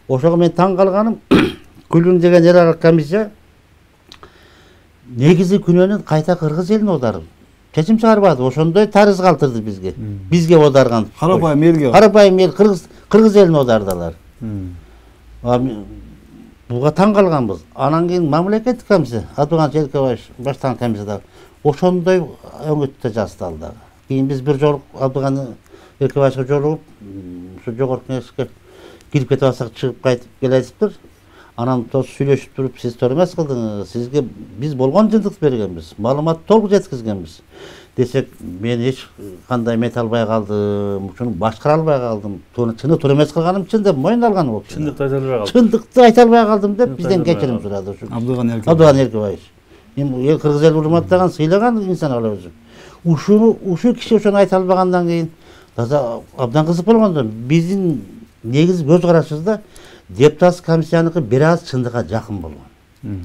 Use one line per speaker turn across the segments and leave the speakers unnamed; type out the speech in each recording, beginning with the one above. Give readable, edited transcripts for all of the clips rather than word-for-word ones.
Ошого мен таң калганым, Күлүн деген эл аралык комиссия негизи күнөөнүн кайта кыргыз элине оодарып чечим чыгарбады. Ошондой тарыз калтырды бизге. Бизге оодарган.
Карапайым элге.
Карапайым эл кыргыз элине оодардылар. Буга таң калганбыз. Анан кийин мамлекеттик комиссия, Абдыган Желкебаев баштаган комиссияда ошондой өңөттө жаздалды. Кийин биз бир жолу Абдыган Желкебаевга жолугуп, ушу жогорку кеңешке кирип кетип алсак чыгып кайтып келесиптир. Анан сүйлөшүп туруп, сиз туура эмес кылдыңыз. Сизге биз болгон жыйынтык бергенбиз. Маалымат толук жеткизгенбиз. Десек, мен эч кандай мете албай калдым, ушуну башкара албай калдым. Чыны туура эмес кылганым чын деп мойнун алган болчу.
Чындыкты айта албай калдым.
Чындыкты айта албай калдым деп бизден кечирим сурады. Абдыган Эркебаев. Эми эл кыргыз эл урматтаган, сыйлаган инсан ал өзү. Ушу киши ошону айта албагандан кийин таза абдан кызык болгондо биздин негизи көз карашыбызда депутаттык комиссияныкы бир аз чындыкка жакын болгон.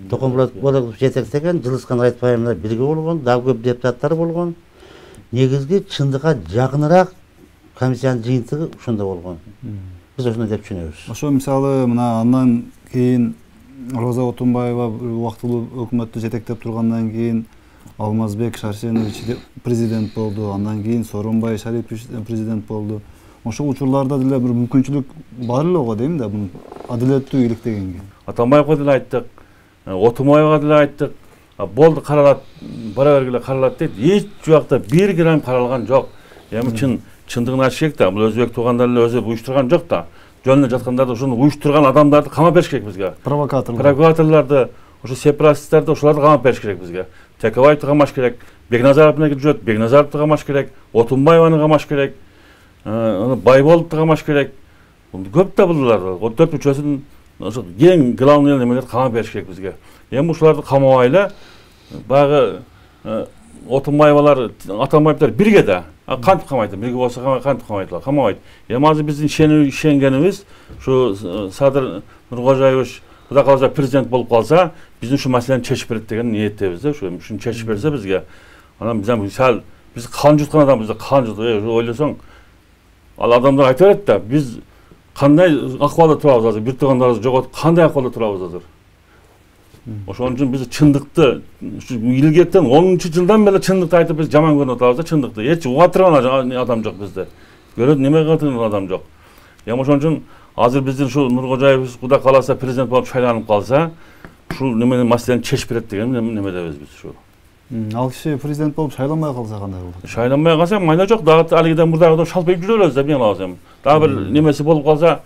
Токомболотов жетектеген, Жылыскан Айтбаевна бирге болгон, дагы көп депутаттар болгон. Негизги чындыкка жакыныраак комиссиянын жыйынтыгы ошондо болгон. Биз ошондой деп түшүнөбүз.
Ошо мисалы мына андан кийин Роза Отунбаева убактылуу өкмөттү жетектеп тургандан кийин Алмазбек Шаршенович президент болду, андан кийин Сооронбай Шарипович президент болду. Ошол учурларда деле бир мүмкүнчүлүк бар эле го дейм да, буну адилеттүү иликтегенге.
Атамбаевга деле айттык, Отунбаевга деле айттык. Болду, каралат, бара бергиле каралат дейт. Эч жакта 1 грамм каралган жок. Эми чындыгын айтыш керек да, бул өзбек туугандар эле өзү уюштурган жок да. Жөнүнө жаткандарды, ошону уюштурган адамдарды камап бериш керек бизге. Провокаторларды, ошо сепаратисттерди, ошолорду камап бериш керек бизге. Текебаевди камаш керек, Бекназаровдун жүрөт, Бекназаровду камаш керек, Отунбаеваны камаш керек. Байболовду камаш керек. Көп да булар. О 4-3-өсүн ошо эң главный немелерди камап бериш керек бизге. Эми ушуларды камабай эле баягы Отунбаевалар, Атамбаевдер бирге да. Кантип камайт? Бирге болсо кантип камайт? Камабайт. Эми азыр биздин ишенгенибиз ушу Садыр Нуркожаевич Кудай кааласа президент болуп калса, биздин ушу маселени чечип берет деген ниеттебиз да. Ушуну чечип берсе бизге, анан биз кан жуткан адамбыз, кан жутуп, ойлосоң, ал адамдар айта берет да, биз кандай акыбалда турабыз азыр, бир туугандарыбызды жоготуп, кандай акыбалда турабыз азыр. Ошон үчүн биз чындыкты, илгертен 10-жылдан бери чындыкты айтып биз жаман көрүнүп атабыз да, чындыкты. Эч уга турган адам жок бизде. Көрөт неме кылган адам жок. Эми ошон үчүн азыр биздин ушу Нуркожаев Кудай кааласа президент болуп шайланып калса, ушул неменин маселени чечип берет деген немедебиз биз ушу.
Ал киши президент болуп шайланбай калса кандай болот?
Шайланбай калса майда жок, дагы алигиден мурдагыдан шалпайып жүрө беребиз да, мен алабыз эми. Дагы бир немеси болуп калса,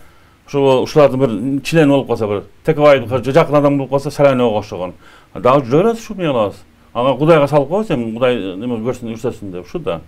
ушулардын бир члени болуп калса, бир Текебаевга жакын адам болуп калса, Сарайновго окшогон. Дагы жүрө беребиз ушу, мен алабыз. Ага Кудайга салып коебуз эми, Кудай неме көрсүн, үрсөсүн деп ушу да.